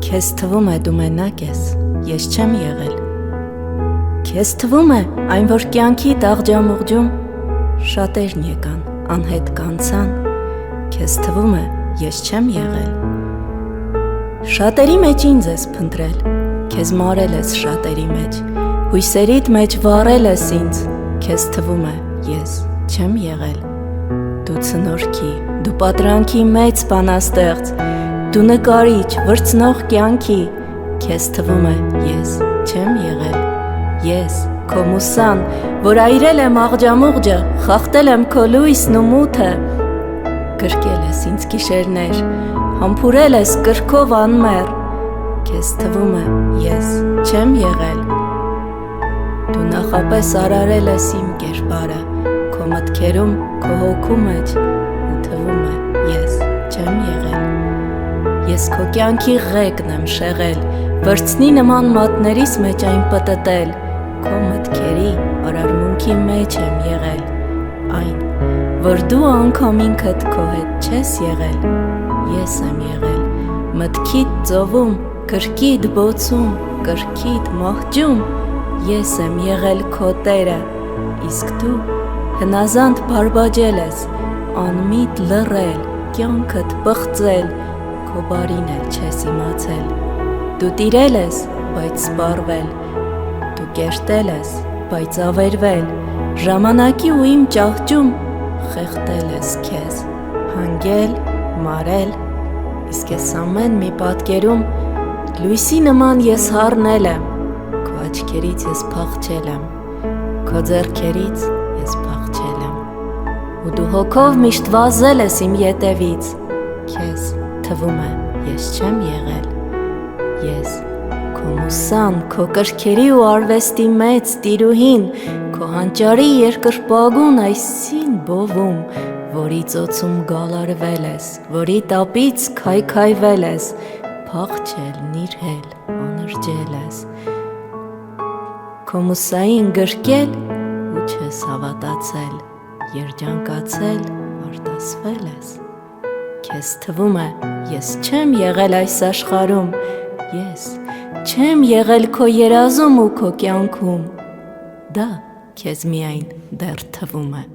Քեզ թվում է դու մենակ ես, ես չեմ եղել։ Քեզ թվում է այն, որ կյանքի տաղջամուղջում շատերն եկան, անհետ կանցան, քեզ թվում է ես չեմ եղել։ Շատերի մեջ ինձ ես փնտրել, քեզ մարել ես շատերի մեջ, հույսերիդ մեջ վառել ես ինձ, քեզ թվում է ես չեմ եղել։ Դու ցնորքի, դու պատրանքի մեծ բանաստեղծ, դու նկարիչ, վրձնող կյանքի, քեզ թվում է ես չեմ եղել։ Ես քո մուսան, որ այրել եմ աղջամուղջը, խախտել եմ քո լույսն ու մութը, գրկել ես ինձ գիշերներ, համբուրել ես կրքով անմեռ, քեզ թվում է ես չեմ եղել։ Դու նախապես արարել ես իմ կերպարը, քո մտքերում, քո հոգու մեջ, ու թվում է ես չեմ եղել։ Ես քո կյանքի ղեկն եմ շեղել, վրձնի նման մատներիս մեջ այն պտտել, քո մտքերի արարմունքի մեջ եմ եղել, այն, որ դու անգամ ինքդ քո հետ չես եղել, ես եմ եղել, մտքիդ ծովում, կրքիդ բոցում, կրքիդ մահճում, ես եմ եղել քո տերը, իսկ դու հնազանդ բարբաջել ես, անմիտ լռել, կյանքդ պղծել, քո բարին էլ չես իմացել, դու տիրել ես, բայց սպառվել, դու կերտել ես, բայց ավերվել, ժամանակի ու իմ ճահճում խեղդել ես քեզ, հանգել, մարել, իսկ ես ամեն մի պատկերում լույսի նման ես հառնել եմ, քո աչքերից ես փախչել եմ, քո ձեռքերից ես փախչել եմ, ու դու հոգով միշտ վազել ես իմ ետևից, քեզ թվում է ես չեմ եղել, ես քո մուսան, քո կրքերի ու արվեստի մեծ տիրուհին, քո հանճարի երկրպագուն այսին բովում, որի ծոցում գալարվել ես, որի տապից քայքայվել ես, փախչել, նիրհել, անրջել ես, քո մուսային գրկել ու չես հավատացել, երջանկացել, արտասվել ես, քեզ թվում է ես չեմ եղել այս աշխարհում, ես չեմ եղել քո երազում ու քո կյանքում, դա քեզ միայն դեռ թվում է։